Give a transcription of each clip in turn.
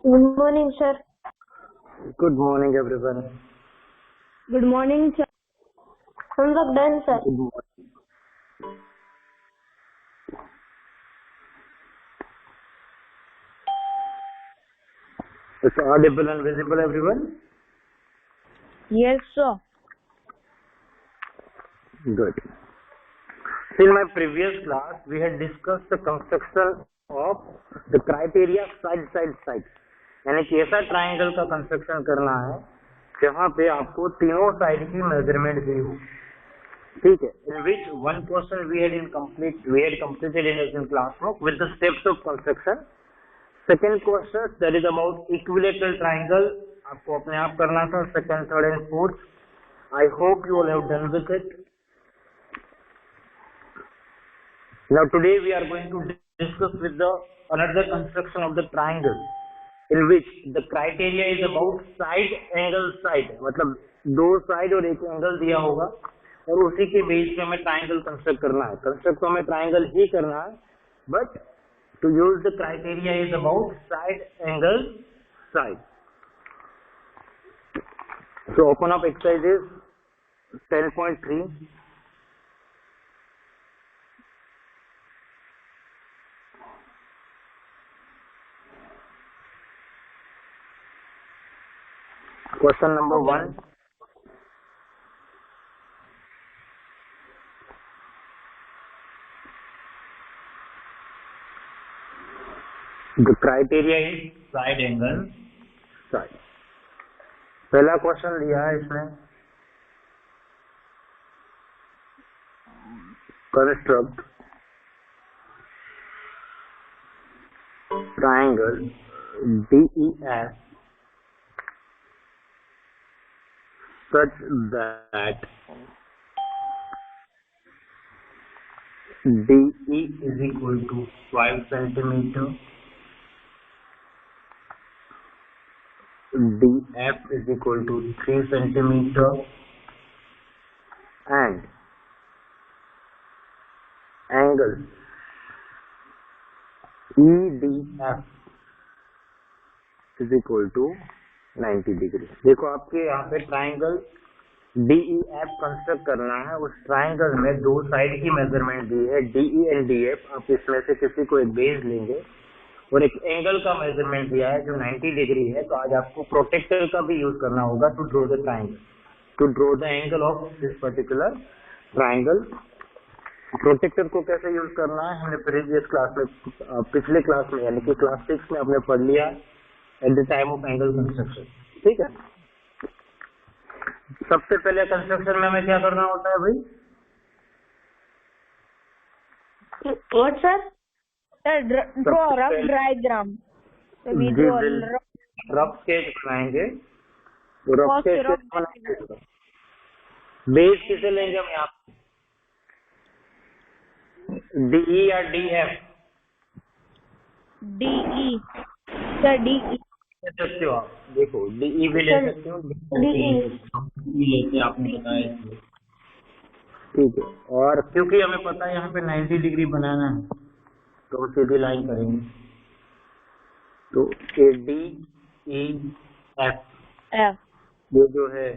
Good morning, sir. Good morning, everyone. Good morning, sir. Homework done, sir. Good morning. It's audible and visible, everyone? Yes, sir. Good. In my previous class, we had discussed the construction of the criteria side. यानी कि ऐसा triangle का construction करना है जहां पे आपको तीनों साइड की मेजरमेंट दी हो. ठीक है. In which one question we had completed in classwork with the steps of construction. Second question that is about equilateral triangle. आपको अपने आप करना था. Second, third and fourth. I hope you all have done with it. Now today we are going to discuss with the another construction of the triangle in which the criteria is about side angle side. मतलब दो side और एक angle दिया होगा और उसी के base पे हमें ट्राइंगल कंस्ट्रक्ट करना है. कंस्ट्रक्ट तो हमें ट्राइंगल ही करना है, but to use the criteria is about side angle side. So open up exercises 10.3. Question number 1. The criteria is side angle side. पहला क्वेश्चन लिया है इसमें. Construct triangle DEF such that DE is equal to 5 centimeter, DF is equal to 3 centimeter, and angle EDF is equal to 90 degree. देखो आपके यहाँ पे triangle DEF construct करना है. उस ट्राइंगल में दो साइड की मेजरमेंट दी है DE एंड DF. आप इसमें से किसी को एक बेस लेंगे और एक एंगल का मेजरमेंट दिया है जो 90 डिग्री है. तो आज आपको प्रोटेक्टर का भी यूज करना होगा to draw the triangle, to draw the angle of this particular triangle. Protractor को कैसे यूज करना है हमने प्रीवियस क्लास में, पिछले क्लास में यानी कि क्लास 6 में हमने पढ़ लिया at the time of angle construction. ठीक है. सबसे पहले कंस्ट्रक्शन में हमें क्या करना होता है भाई? What, sir? Sir, draw rough diagram. Rough sketch बनाएंगे. तो रफ स्केच बनाएंगे. बेस किसे लेंगे हम यहाँ? DE या DF? DE. Sir, DE. ले सकते हो आप. देखो DE भी ले सकते हो, DE लेते आपने बताया. ठीक है. और क्योंकि हमें पता है यहाँ पे 90 डिग्री बनाना है तो हम सीधी लाइन करेंगे. तो DEF ये जो है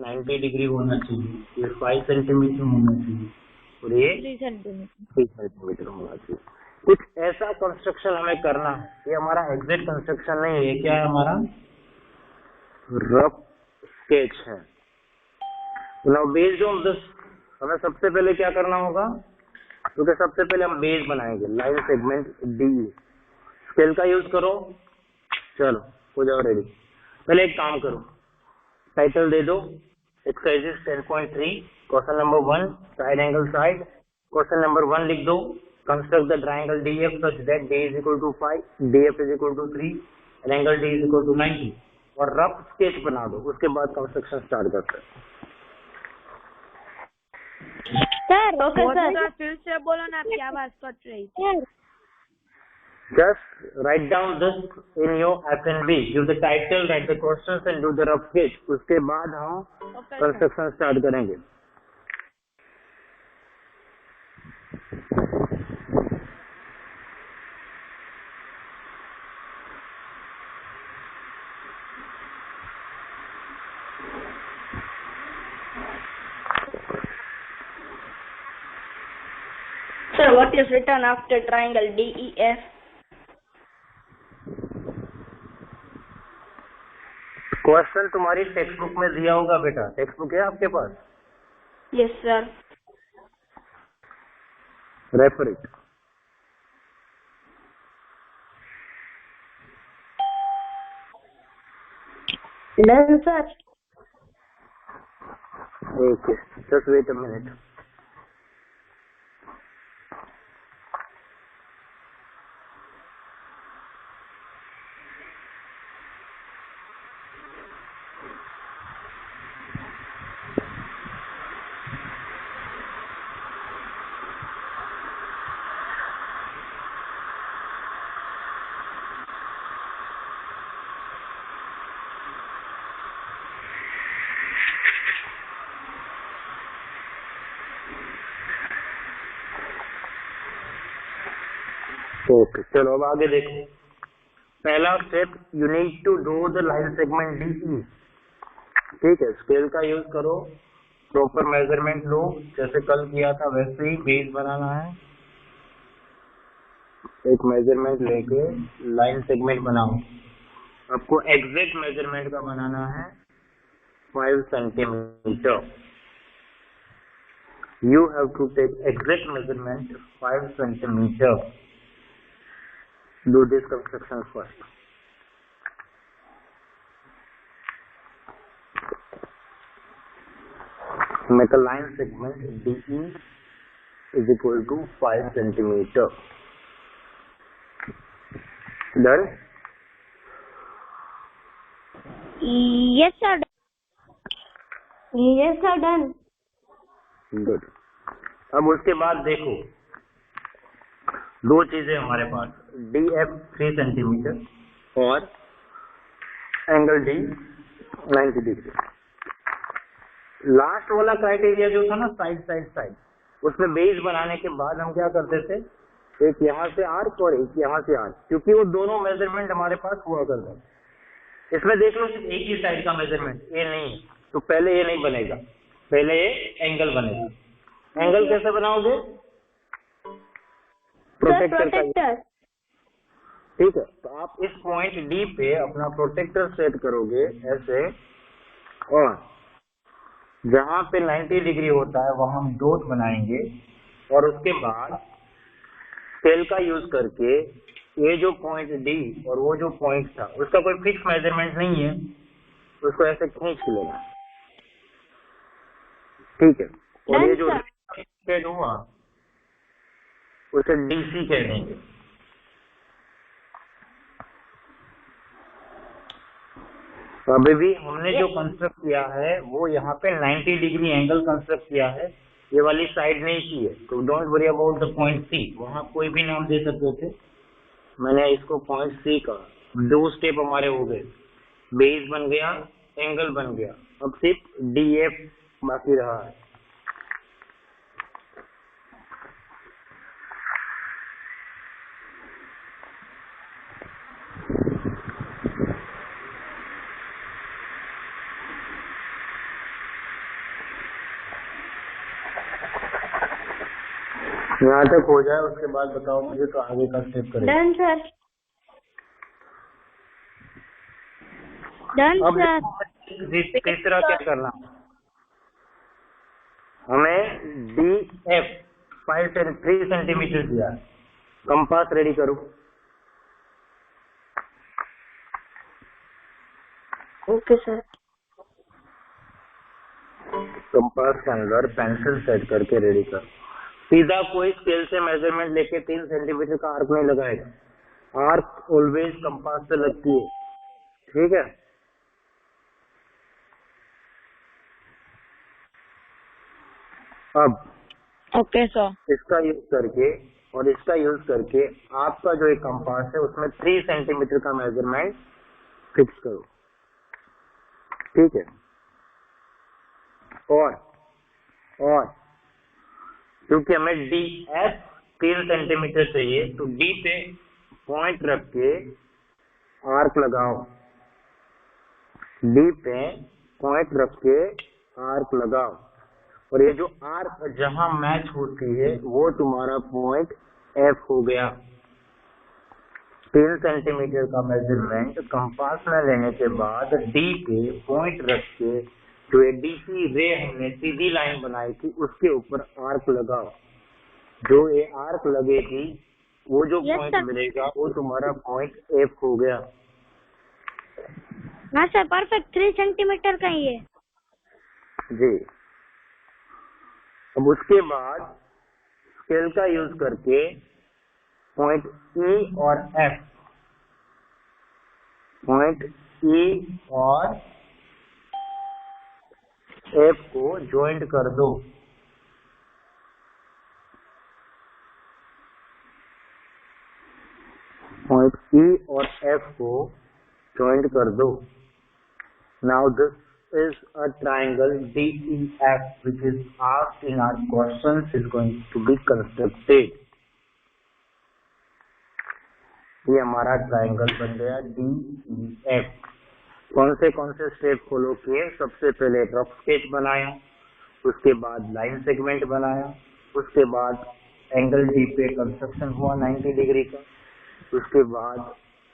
90 डिग्री होना चाहिए. ये 5 सेंटीमीटर होना चाहिए और ये 3 सेंटीमीटर होना चाहिए. कुछ ऐसा कंस्ट्रक्शन हमें करना है. ये हमारा एग्जैक्ट कंस्ट्रक्शन नहीं है. क्या है? हमारा रफ स्केच है. नाउ बेस्ड ऑन दिस हमें सबसे पहले क्या करना होगा? क्योंकि सबसे पहले हम बेस बनाएंगे. Line segment DE. स्केल का यूज करो. चलो हो जाओ रेडी. पहले एक काम करो, टाइटल दे दो exercises 10.3. Question number 1 side angle side. Question number 1 लिख दो construct the triangle DF such that D is equal to 5, DF is equal to 3 and angle D is equal to 90. और रफ स्केच बना दो. उसके बाद construction start करते हैं. Sir okay sir, फिर से बोलो ना, आपकी आवाज कट रही थी. Just write down this in your FNB. Give the title, write the questions and do the rough sketch. उसके बाद हम कंस्ट्रक्शन स्टार्ट करेंगे. What is written after triangle DEF? Question तुम्हारी टेक्स्ट बुक में दिया होगा बेटा, टेक्स्ट बुक है आपके पास? Yes, sir. Refer it. Done, sir. Okay, just wait a minute. Okay, चलो अब आगे देखो। पहला step, you need to draw the line segment DE। ठीक है, स्केल का यूज करो, प्रॉपर मेजरमेंट लो, जैसे कल किया था वैसे ही बेस बनाना है। एक मेजरमेंट लेके लाइन सेगमेंट बनाओ। आपको एग्जैक्ट मेजरमेंट का बनाना है 5 centimetre. You have to take exact measurement 5 centimetre. Do this construction first. Make a line segment DE is equal to 5 centimeter. Done? Yes, sir. Yes, sir. Done. Good. अब उसके बाद देखो, दो चीजें हमारे पास, DF 3 सेंटीमीटर और एंगल D 90 डिग्री। लास्ट वाला criteria जो था ना, साइड, उसमें बेस बनाने के बाद हम क्या करते थे, एक यहाँ से आर्क और एक यहाँ से आर्क, क्योंकि वो दोनों मेजरमेंट हमारे पास हुआ करते थे। इसमें देख लो सिर्फ एक ही साइड का मेजरमेंट, ये नहीं, तो पहले ये नहीं बनेगा, पहले ये एंगल बनेगा। एंगल कैसे बनाओगे? प्रोटेक्टर। ठीक है, तो आप इस पॉइंट डी पे अपना प्रोटेक्टर सेट करोगे ऐसे, और जहां पे 90 डिग्री होता है वहां हम डॉट बनाएंगे, और उसके बाद स्केल का यूज करके ये जो पॉइंट डी और वो जो पॉइंट था उसका कोई फिक्स मेजरमेंट नहीं है, उसको ऐसे खींच लेना। ठीक है, और ये जो सेट हुआ उसे DC कह देंगे। तो अभी भी हमने जो कंस्ट्रक्ट किया है वो यहाँ पे 90 डिग्री एंगल कंस्ट्रक्ट किया है, ये वाली साइड नहीं की है, तो don't worry about the point C। वहाँ कोई भी नाम दे सकते थे, मैंने इसको पॉइंट C कहा। दो स्टेप हमारे हो गए, बेस बन गया, एंगल बन गया, अब सिर्फ DF बाकी रहा है। यहाँ तक हो जाए उसके बाद बताओ मुझे, तो आगे का स्टेप करें। Done sir. Done sir. तीसरा क्या करना, हमें DF 3 सेंटीमीटर दिया, कंपास रेडी करो। Okay sir. कंपास के अंदर पेंसिल सेट करके रेडी करो। सीधा कोई स्केल से मेजरमेंट लेके 3 सेंटीमीटर का आर्क नहीं लगाएगा, आर्क ऑलवेज कंपास से लगती है। ठीक है, अब ओके सर। इसका यूज करके और इसका यूज करके आपका जो एक कंपास है उसमें 3 सेंटीमीटर का मेजरमेंट फिक्स करो। ठीक है, और क्योंकि हमें DF 3 सेंटीमीटर चाहिए, तो D पे पॉइंट रख के आर्क लगाओ, D पे पॉइंट रख के आर्क लगाओ, और ये जो आर्क जहां मैच होती है वो तुम्हारा पॉइंट एफ हो गया। 3 सेंटीमीटर का मेजरमेंट कंपास में लेने के बाद डी पे पॉइंट रख के जो ये डीसी रे हमने सीधी लाइन बनाई थी उसके ऊपर आर्क लगाओ। जो ये आर्क लगेगी वो जो पॉइंट मिलेगा वो तुम्हारा पॉइंट एफ हो गया। हाँ सर, परफेक्ट 3 सेंटीमीटर का ही है जी। अब उसके बाद स्केल का यूज करके पॉइंट ई और एफ, पॉइंट ई और एफ को ज्वाइंट कर दो। पॉइंट ई और एफ को ज्वाइंट कर दो। Now this is a triangle DEF which is asked in our questions is going to be constructed। ये हमारा ट्राइंगल बन गया DEF। कौन से स्टेप फॉलो किए? सबसे पहले रफ स्केच बनाया, उसके बाद लाइन सेगमेंट बनाया, उसके बाद एंगल डी पे कंस्ट्रक्शन हुआ 90 डिग्री का, उसके बाद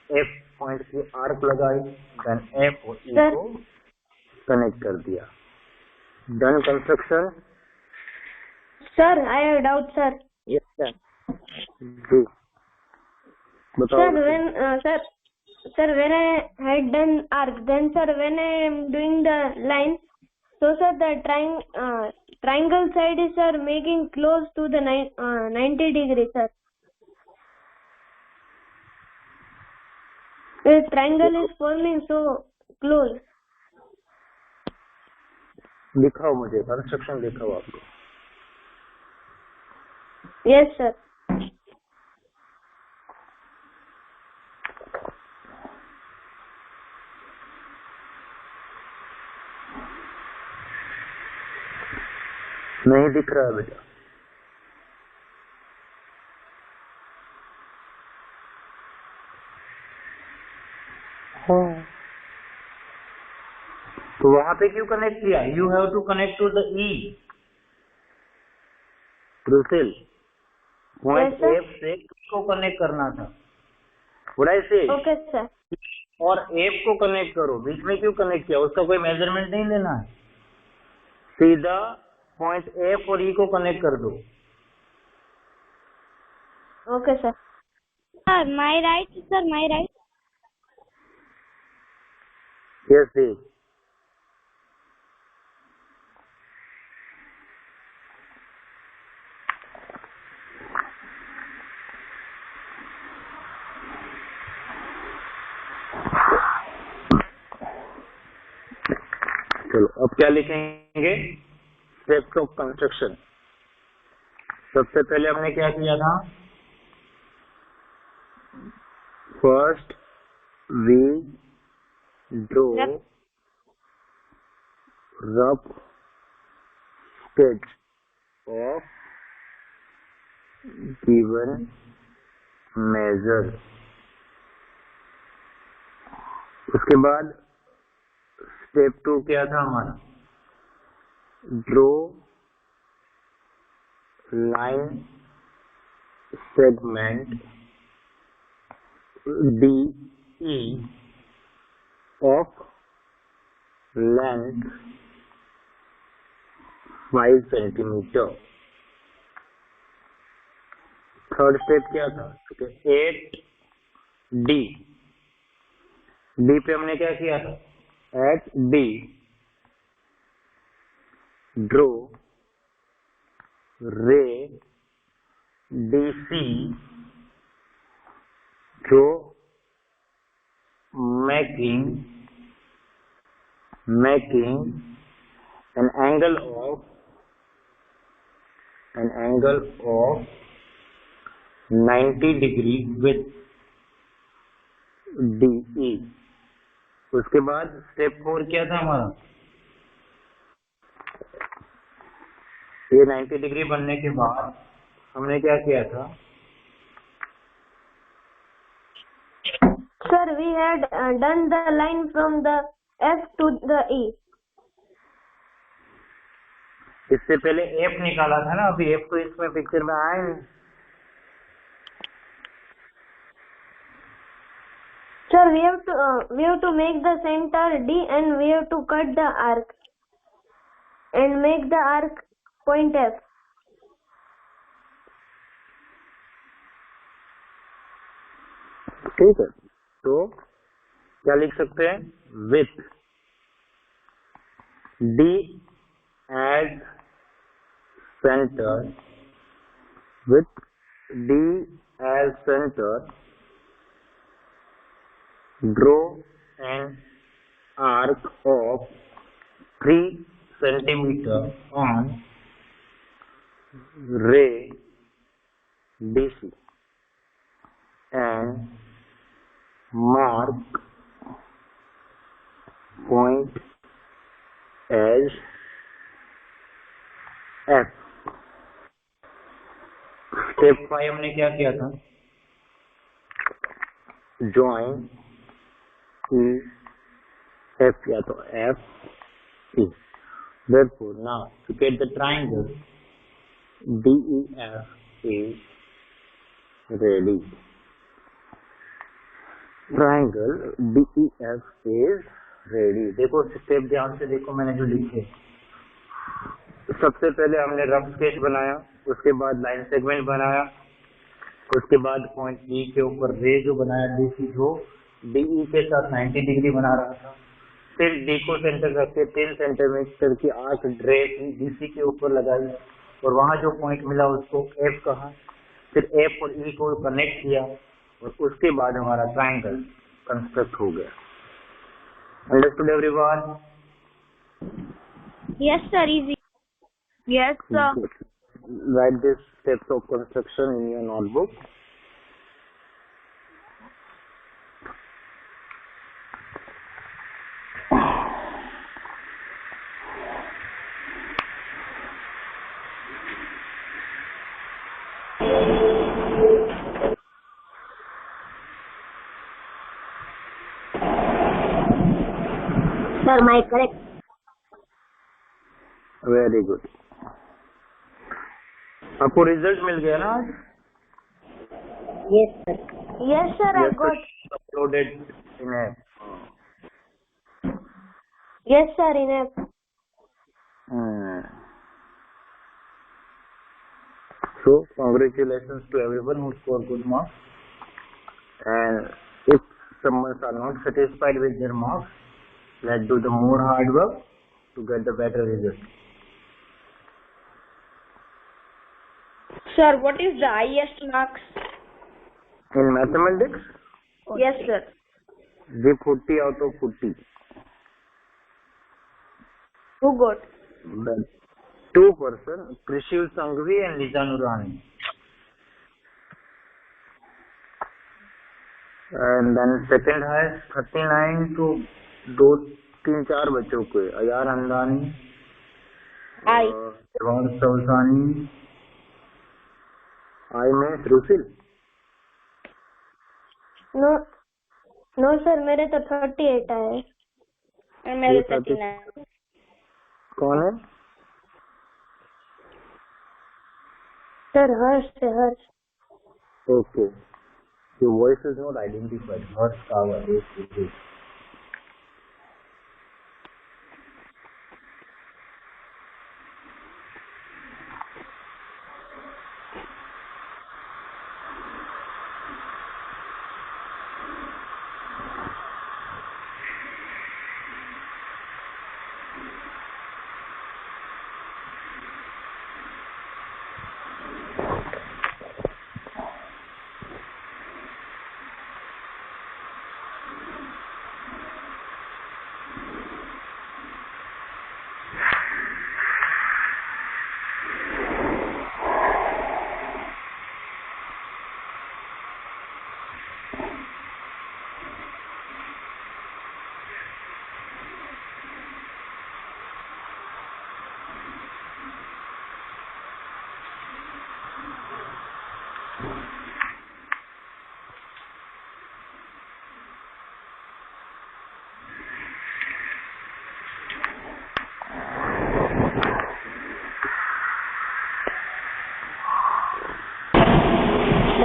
F पॉइंट की आर्क लगाई, देन F और E को कनेक्ट कर दिया। Done construction. Sir, I have doubt sir. Yes sir. जी बताओ sir, when I had done arc, then sir when I am doing the line, so sir the triangle side is sir making close to the 90 degree sir. The triangle is forming so close. दिखाओ मुझे construction, दिखाओ आपको। Yes sir. नहीं दिख रहा है बेटा। हाँ, तो वहां पे क्यों कनेक्ट किया? You have to connect to the E. Rusil, point F से को कनेक्ट करना था। से ओके सर। और एफ को कनेक्ट करो। बीच में क्यों कनेक्ट किया? उसका कोई मेजरमेंट नहीं लेना है, सीधा पॉइंट एफ और ई को कनेक्ट कर दो। Okay sir. Sir my right, sir my right. Yes yes. चलो अब क्या लिखेंगे? Steps of construction. सबसे पहले हमने क्या किया था? First we draw rough sketch of given measure. उसके बाद स्टेप 2 क्या था हमारा? Draw line segment DE of length 5 centimetre. Third step क्या था? 8D। डी पे हमने क्या किया था? At D draw ray DC जो making an angle of 90 degree with DE। उसके बाद स्टेप 4 क्या था हमारा? ये 90 डिग्री बनने के बाद हमने क्या किया था? Sir, we had done the line from the F to the E. इससे पहले एफ निकाला था ना, अभी एफ तो इसमें पिक्चर में आया नहीं। Sir, we have to make the center D and we have to cut the arc and make the arc point F. ठीक है, तो क्या लिख सकते हैं? With D as center, with D as center, draw an arc of 3 centimeter on ray DC and mark point as F. Step 5 हमने क्या किया था? ज्वाइन E F या तो F E. Therefore, now to get the triangle DEF is ready. Triangle DEF is ready. देखो step ध्यान से देखो, मैंने जो लिखे, सबसे पहले हमने रफ स्केच बनाया, उसके बाद लाइन सेगमेंट बनाया, उसके बाद पॉइंट डी के ऊपर रे जो बनाया डीसी, जो डीई के साथ 90 डिग्री बना रहा था, फिर डी को सेंटर रख के 3 सेंटीमीटर की आर्क रे डीसी के ऊपर लगाई और वहां जो पॉइंट मिला उसको एफ कहा, फिर एफ और ई को कनेक्ट किया और उसके बाद हमारा ट्राइंगल कंस्ट्रक्ट हो गया। Understood everyone? Yes, sir. Easy. Yes, sir. Write these steps of construction in your notebook. Sir, my correct. Very good. आपको रिजल्ट मिल गया ना आज? Yes, sir. Yes, sir. I got. Uploaded in app. Yes, sir. In app. So congratulations to everyone who scored good marks. And if someone are not satisfied with their marks, let's do the more hard work to get the better result. Sir, what is the highest marks? In mathematics? Yes, sir. The 40 out of 40. Who got? The 2%, Krishiv Sanghvi and Lisa Nurani. And then second highest 39 to 2-3-4 बच्चों को, अयार अंदानी, Ron Sausani, आई में रुसिल। No, sir. मेरे तो 38 आए और मेरे 39. कौन है? Sir, Harsh. Okay. Your voice is not identified. Harsh Kawa. Okay.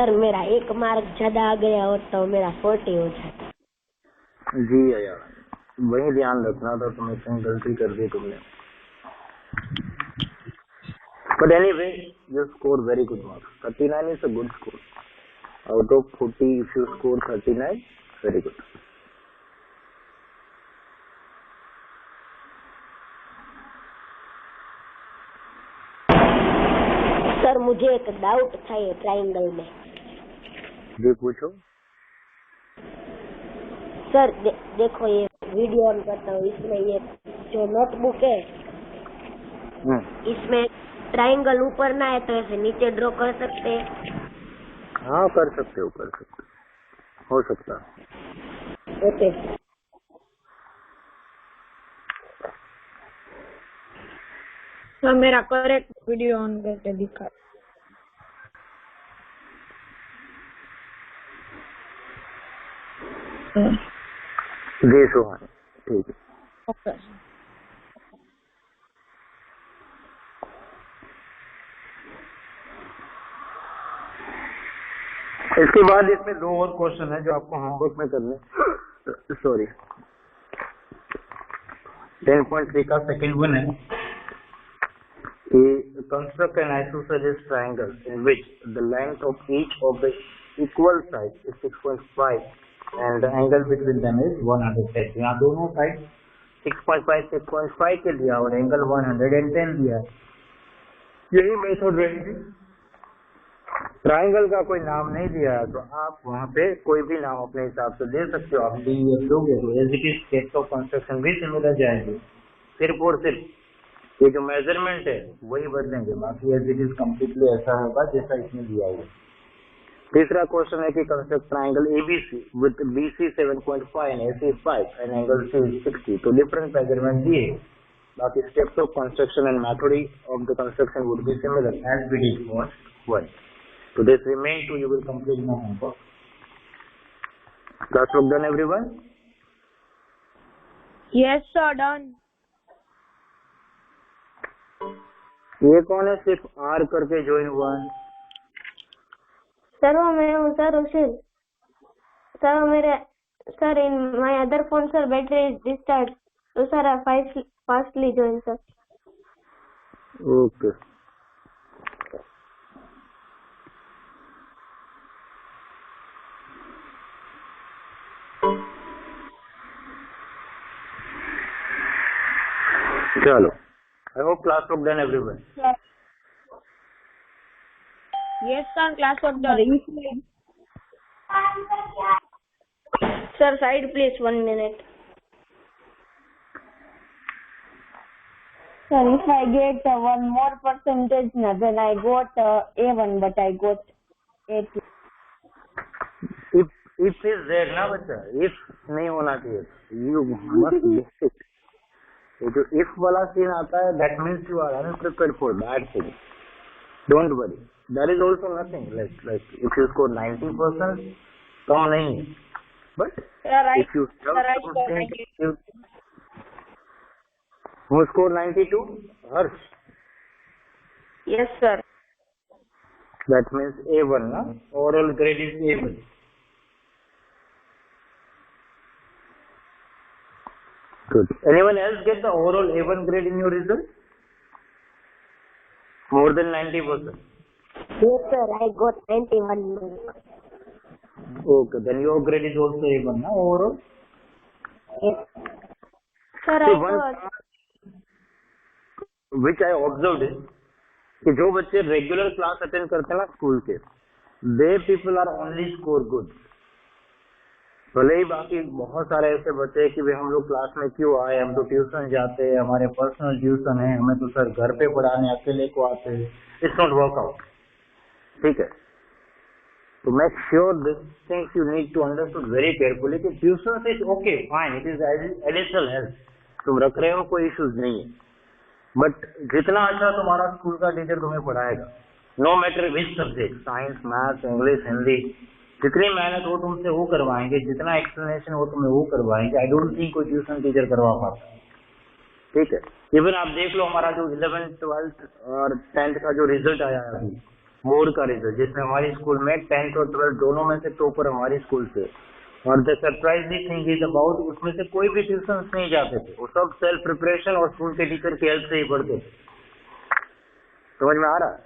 Sir मेरा 1 मार्क ज्यादा आ गया हो तो मेरा 40 हो जाता। जी यार, वही ध्यान रखना था, तुम्हें कहीं गलती कर दी तुमने। But anyway, you score very good marks. 39 is a good score. Out of 40 if you score 39, very good. Sir मुझे एक डाउट था ये ट्रायंगल में। जी पूछो। सर देखो ये वीडियो ऑन करता हूँ, इसमें ये जो नोटबुक है इसमें ट्रायंगल ऊपर ना है तो ऐसे नीचे ड्रॉ कर सकते हैं? हाँ कर सकते हो, हो सकता है। ओके। तो मेरा करेक्ट वीडियो ऑन करके दिखा। जी सोहन, ठीक है। ओके। इसके बाद इसमें 2 और क्वेश्चन है जो आपको होमवर्क में करने। सॉरी, 10.3 का सेकंड वन है कि construct N isosceles triangle in which the length of each of the equal side is 6.5 and the angle between them is 110। यहाँ दोनों साइड 6.5 के दिया और एंगल 110 दिया है। यही मेथड रहेगी। ट्रायंगल का कोई नाम नहीं दिया है तो आप वहाँ पे कोई भी नाम अपने हिसाब से दे सकते हो। आप डीएफ दोगे तो as it is steps of construction भी सिमिलर जाएंगे। सिर्फ और सिर्फ ये जो मेजरमेंट है वही बदलेंगे, बाकी एज इट इज कम्प्लीटली ऐसा होगा जैसा इसमें दिया हुआ। तीसरा क्वेश्चन है कि construct triangle ABC with BC 7.5 and AC 5 and angle C 60। तो डिफरेंट मेजरमेंट दिए, बाकी steps of construction and method of the construction would be similar as we did for 1। So this remain 2, you will complete my homework. Classwork done everyone? Yes sir, done. ये कौन है सिर्फ R करके join हुआ है? Sir वो मैं हूँ सर उशिल। सर मेरे sir in my other phone sir battery is discharge तो sir fastly join sir. Okay. चलो, I hope classwork done everyone. Yes sir, class work done. Sir side please 1 minute. Sir, if I get 1 more percentage, then I got A1, but I got A2. If is there ना बच्चा, if नहीं होना चाहिए, you must get it. ये जो if वाला scene आता है, that means you are unprepared for bad things. Don't worry. There is also nothing like if you score 90%, कम नहीं है. But if you who score 92? Harsh. Yes sir. That means A1 ना, overall grade is A1. Good. Anyone else get the overall A1 grade in your result? More than 90%? Yes sir, I got 91. Okay, then your grade is also A1 na overall? Yes. Sir, See, I got... which I observed is कि जो बच्चे regular class attend करते हैं ना school के, they people are only score good. भले ही बाकी बहुत सारे ऐसे बच्चे हैं कि भाई हम लोग क्लास में क्यों आए, हम तो ट्यूशन जाते हैं, हमारे पर्सनल ट्यूशन है, हमें तो सर घर पे पढ़ाने अकेले को आते हैं। इट्स नॉट वर्कआउट, ठीक है। तो make sure this things you need to understood very carefully कि tuition is okay fine, it is additional help, तुम रख रहे हो कोई इश्यूज नहीं है, बट जितना अच्छा तुम्हारा स्कूल का टीचर तुम्हें पढ़ाएगा, no matter which subject, science, maths, English, Hindi, जितनी मेहनत हो तुमसे वो करवाएंगे, जितना एक्सप्लेनेशन हो तुम्हें वो करवाएंगे। आई डोंट थिंक कोई ट्यूशन टीचर करवा पाता, ठीक है। इवन आप देख लो हमारा जो 11th, 12th और 10th का जो रिजल्ट आया है अभी, बोर्ड का रिजल्ट, जिसमें हमारी स्कूल में 10th और 12th दोनों में से टॉपर हमारी स्कूल से। और the surprising thing is about, उसमें से कोई भी ट्यूशन नहीं जाते थे, वो सब सेल्फ प्रिपरेशन और स्कूल के टीचर की हेल्प से ही पढ़ते थे। समझ में आ रहा है?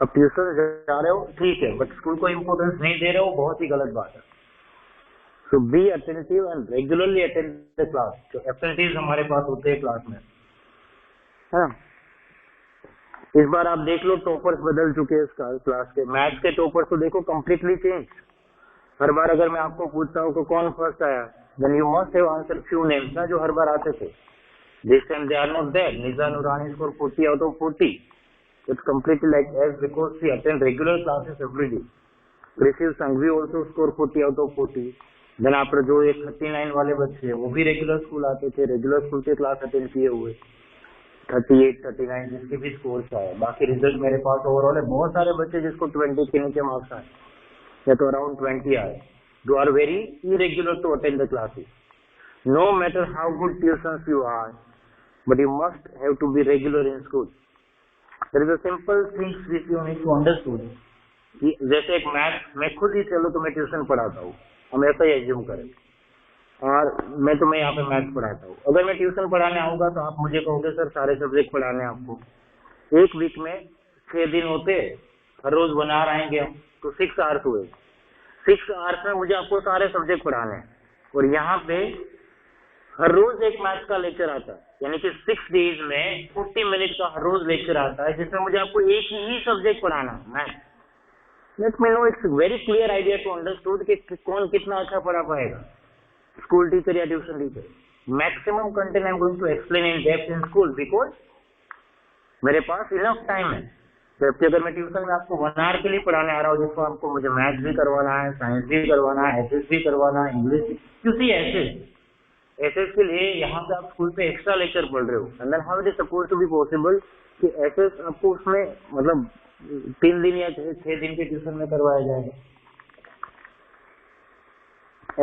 अब ट्यूशन जा रहे हो ठीक है, बट स्कूल को इम्पोर्टेंस नहीं दे रहे हो, बहुत ही गलत बात है। So be attentive and regularly attend the class. तो एब्सेंटीज हमारे पास होते हैं क्लास में, है ना। इस बार आप देख लो टॉपर्स बदल चुके हैं इस क्लास के। मैथ्स के टॉपर्स तो देखो कंप्लीटली चेंज। हर बार अगर मैं आपको पूछता हूँ कि कौन फर्स्ट आया, then you must have answer few names ना, जो हर बार आते थे। This time they are not there. Niza Noorani score 40 out of 40। It's completely like as because she attend regular classes every day. Precious Sanghvi also score 40 out of 40. Then after जो एक 39 वाले बच्चे हैं वो भी रेगुलर स्कूल आते थे, रेगुलर स्कूल के क्लास अटेंड किए हुए 38, 39 जिसके भी स्कोर्स आए। बाकी रिजल्ट मेरे पास ओवरऑल है, बहुत सारे बच्चे जिसको 20 के नीचे मार्क्स आए या तो अराउंड 20 आए, जो are very irregular to attend the classes. No matter how good tuitions you are, but you must have to be regular in school. There is a simple things which you need to understand. कि जैसे एक math मैं खुद ही चलो तुम्हें tuition पढ़ाता हूँ, हम ऐसा ही एज्यूम करें, और मैं तुम्हें यहाँ पे मैथ पढ़ाता हूँ। अगर मैं ट्यूशन पढ़ाने आऊंगा तो आप मुझे कहोगे सर सारे सब्जेक्ट पढ़ाने आपको, एक वीक में 6 दिन होते, हर रोज बना आएंगे हम, तो 6 आवर्स हुए। 6 आवर्स में मुझे आपको सारे सब्जेक्ट पढ़ाने हैं, और यहाँ पे हर रोज एक मैथ का लेक्चर आता है, यानी कि 6 डेज में 40 मिनट का हर रोज लेक्चर आता है, जिसमें मुझे आपको एक ही सब्जेक्ट पढ़ाना है, math. Let me know, it's very clear idea to understood कि कौन कितना अच्छा पढ़ा पाएगा, स्कूल टीचर या tuition teacher. Maximum content I am going to explain in depth in school, because मेरे पास इनफ टाइम है। जबकि अगर मैं ट्यूशन में आपको 1 आवर के लिए पढ़ाने आ रहा हूँ, जिसको आपको मुझे मैथ भी करवाना है, साइंस भी करवाना है, एसएस भी करवाना है, इंग्लिश भी, क्योंकि एसएस के लिए यहाँ पे आप स्कूल पे एक्स्ट्रा लेक्चर पढ़ रहे हो। And then how it is suppose to be possible कि एसएस आपको उसमें मतलब 3 दिन या 6 दिन के ट्यूशन में करवाया जाएगा।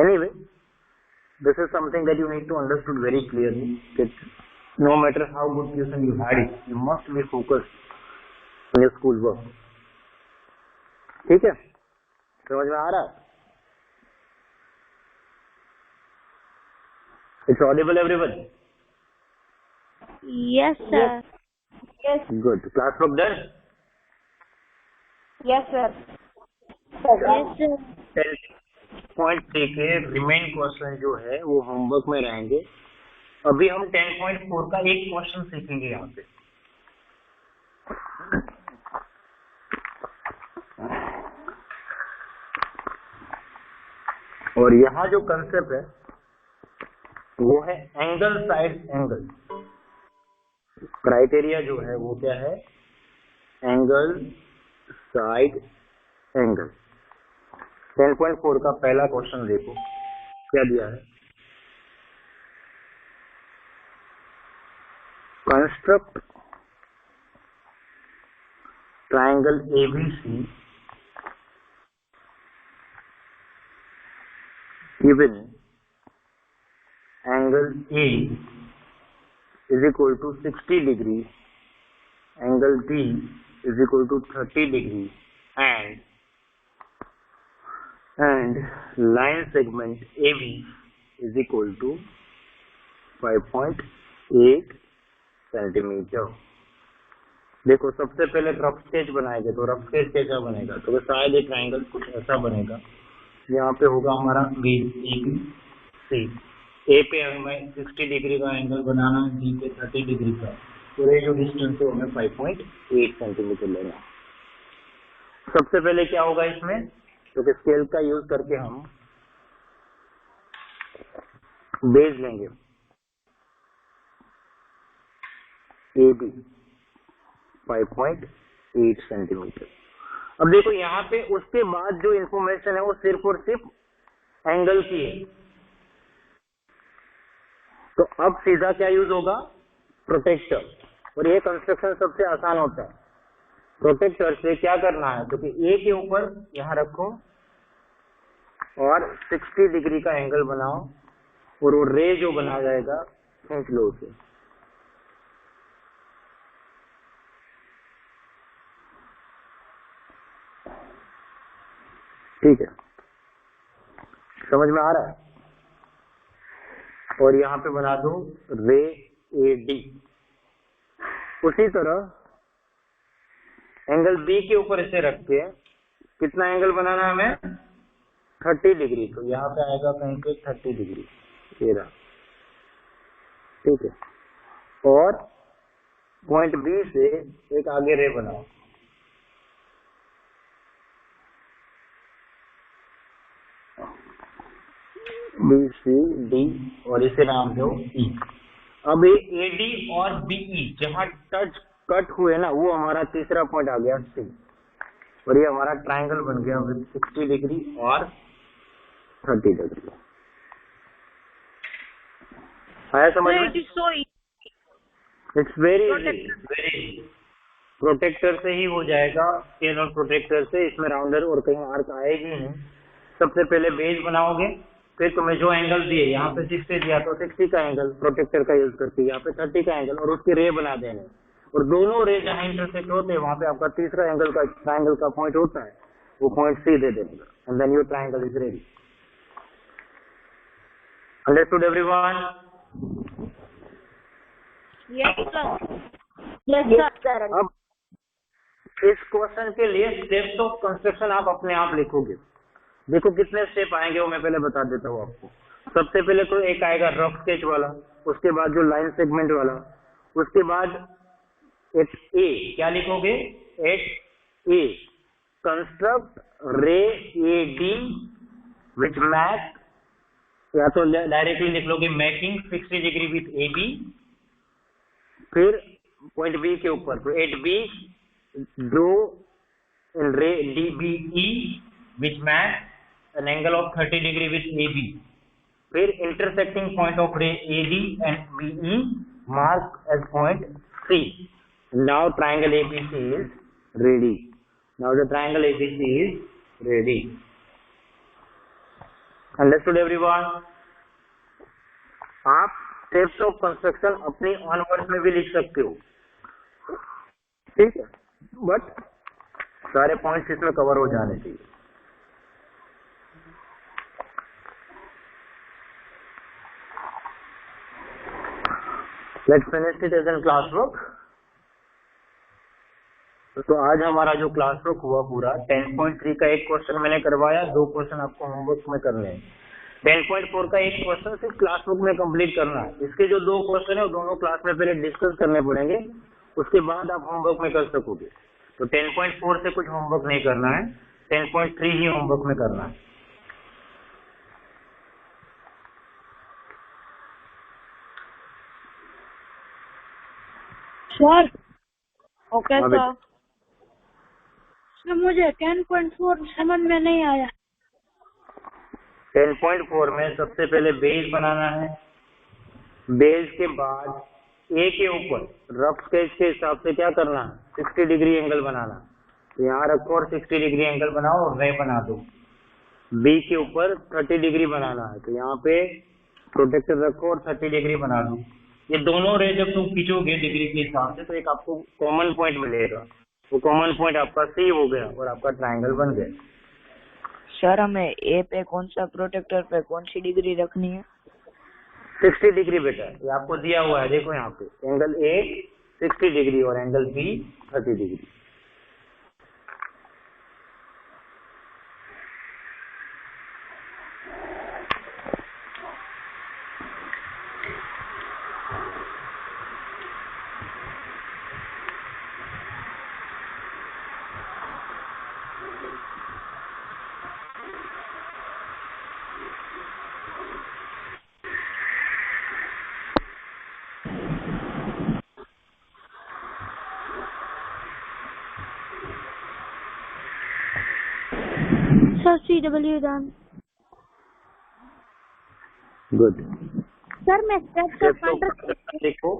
Anyway, this is something that you need to understood very clearly, that no matter how good tuition you had it, you must be focused on your school work. ठीक है, समझ में आ रहा है? It's audible everyone? Yes, sir. Yes. Good. Class work done? Yes, sir. Yes, sir. 10.3 के remain question जो है वो होमवर्क में रहेंगे। अभी हम 10.4 का एक क्वेश्चन सीखेंगे यहाँ पे। और यहाँ जो कंसेप्ट है वो है एंगल साइड एंगल। क्राइटेरिया जो है वो क्या है? Angle side angle. 10.4 का पहला क्वेश्चन देखो क्या दिया है। Construct triangle ABC given angle A is equal to 60 degree, angle B is equal to 30 degree, and line segment AB is equal to 5.8 centimetre. देखो सबसे पहले रफ स्केच बनाएंगे, तो रफ स्केच कैसा बनेगा? तो शायद एक ट्राइंगल कुछ ऐसा बनेगा। यहाँ पे होगा हमारा बेस ABC। ए पे हमें 60 डिग्री का एंगल बनाना है, बी पे 30 डिग्री का, तो ये जो डिस्टेंस है हमें 5.8 सेंटीमीटर लेना। सबसे पहले क्या होगा इसमें, क्योंकि स्केल का यूज करके हम बेस लेंगे AB 5.8 सेंटीमीटर। अब देखो यहाँ पे उसके बाद जो इंफॉर्मेशन है वो सिर्फ और सिर्फ एंगल की है। तो अब सीधा क्या यूज होगा? प्रोटेक्टर। और ये कंस्ट्रक्शन सबसे आसान होता है। प्रोटेक्टर से क्या करना है, क्योंकि ए के ऊपर यहाँ रखो और 60 डिग्री का एंगल बनाओ, और वो रे जो बना जाएगा खींच लो उसे। ठीक है, समझ में आ रहा है? और यहाँ पे बना दो रे AD। उसी तरह एंगल बी के ऊपर इसे रख के कितना एंगल बनाना है हमें? 30 डिग्री। तो यहाँ पे आएगा कहीं पे 30 डिग्री, ये रहा, ठीक है। और पॉइंट बी से एक आगे रे बनाओ, BCD, और इसे नाम दो E। अब ये AD और BE जहाँ टच कट हुए ना, वो हमारा तीसरा पॉइंट आ गया C, और ये हमारा ट्रायंगल बन गया विद 60 डिग्री और 30 डिग्री। आया समझ में? It's very easy. प्रोटेक्टर से ही हो जाएगा, स्केल और प्रोटेक्टर से। इसमें राउंडर और कहीं आर्क आएगी नहीं। सबसे पहले बेस बनाओगे, फिर तुम्हें जो एंगल दिए, यहाँ पे 60 दिया तो 60 का एंगल प्रोटेक्टर का यूज करके, यहाँ पे 30 का एंगल, और उसकी रे बना देने। और दोनों रे जहाँ इंटरसेक्ट होते हैं वहाँ पे आपका तीसरा एंगल का ट्रायंगल का पॉइंट होता है, वो पॉइंट C दे देगा, and then your triangle is ready. Understood everyone? Yes sir. अब इस क्वेश्चन के लिए स्टेप्स ऑफ कंस्ट्रक्शन आप अपने आप लिखोगे। देखो कितने स्टेप आएंगे वो मैं पहले बता देता हूँ आपको। सबसे पहले तो एक आएगा रफ स्केच वाला, उसके बाद जो लाइन सेगमेंट वाला, उसके बाद एट ए क्या लिखोगे? एट ए कंस्ट्रक्ट रे AD विच मैच, या तो डायरेक्टली लिख लोगे मैकिंग 60 डिग्री विथ AB। फिर पॉइंट बी के ऊपर तो एट बी ड्रो इन रे DBE which match an angle of 30 degree with AB. फिर intersecting point of ray AD and BE mark as point C. Now triangle ABC is ready. Now the triangle ABC is ready. Understood everyone? आप steps of construction अपनी on words में भी लिख सकते हो, ठीक है, बट सारे पॉइंट्स इसमें कवर हो जाने चाहिए। Let's finish it as a classwork. तो आज हमारा जो क्लासवर्क हुआ पूरा 10.3 का एक क्वेश्चन मैंने करवाया, 2 क्वेश्चन आपको होमवर्क में करने हैं। 10.4 का एक क्वेश्चन सिर्फ क्लासवर्क में कंप्लीट करना है। इसके जो 2 क्वेश्चन है वो दोनों क्लास में पहले डिस्कस करने पड़ेंगे, उसके बाद आप होमवर्क में कर सकोगे। तो 10.4 से कुछ होमवर्क नहीं करना है, 10.3 ही होमवर्क में करना है। Sir okay sir. मुझे 10.4 समझ में नहीं आया। 10.4 में सबसे पहले बेस बनाना है, बेस के बाद ए के ऊपर रफ स्केच के हिसाब से क्या करना है? 60 डिग्री एंगल बनाना। तो यहाँ रखो और 60 डिग्री एंगल बनाओ और रे बना दो। बी के ऊपर 30 डिग्री बनाना है, तो यहाँ पे प्रोटेक्टर रखो और 30 डिग्री बना दो। ये दोनों रे जब तुम खींचोगे डिग्री के हिसाब से तो एक आपको कॉमन पॉइंट मिलेगा, वो कॉमन पॉइंट आपका C हो गया और आपका ट्रायंगल बन गया। सर हमें ए पे कौन सा प्रोटेक्टर पे कौन सी डिग्री रखनी है? 60 डिग्री बेटा, ये आपको दिया हुआ है, देखो यहाँ पे एंगल A 60 डिग्री और angle B 30 degree. Sir CW done. Good sir मैं स्टेप का देखो,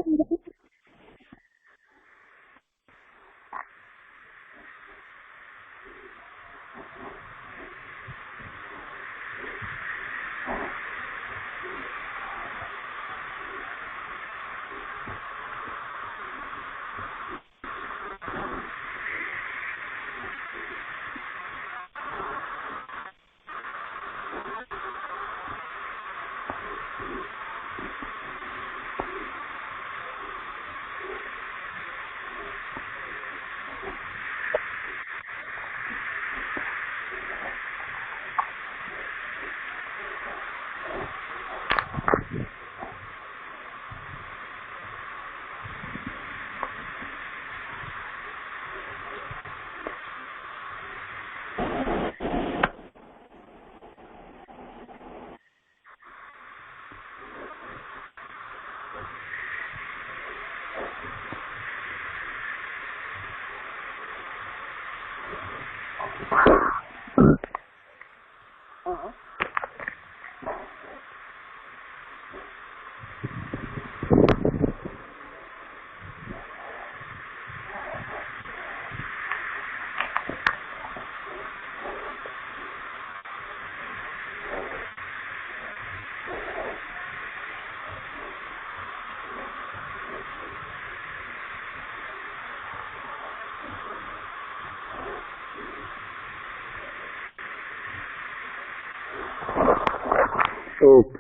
Okay.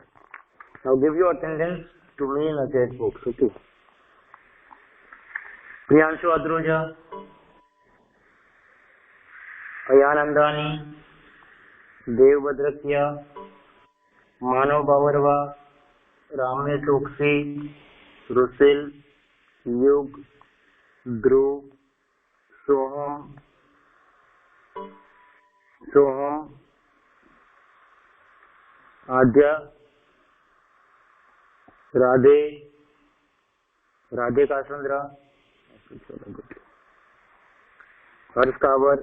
Now give your attendance to me in a chat box. Okay. Priyanshu अद्रोजा, Ayan अंदानी, देव भद्रकिया, मानव बावरवा, रामेश ओक्सी, रुसिल, युग, ध्रुव, सोहम, आद्या, राधे कासंद्रा, हर्ष कावर,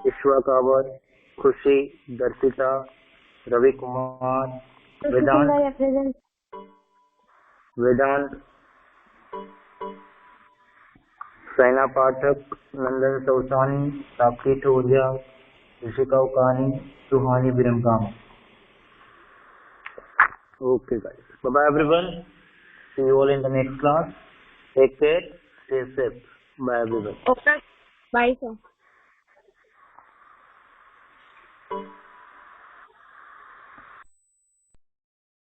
ईश्वर कावर, खुशी, दर्शिता, रवि कुमार, वेदांत, सैना पाठक, नंदन सौसानी, साक्षी ठोरिया, ऋषिका उकानी, सुहानी बिरमकाम. Okay guys, bye bye everyone, see you all in the next class. Take care, stay safe, bye everyone. Okay, bye sir.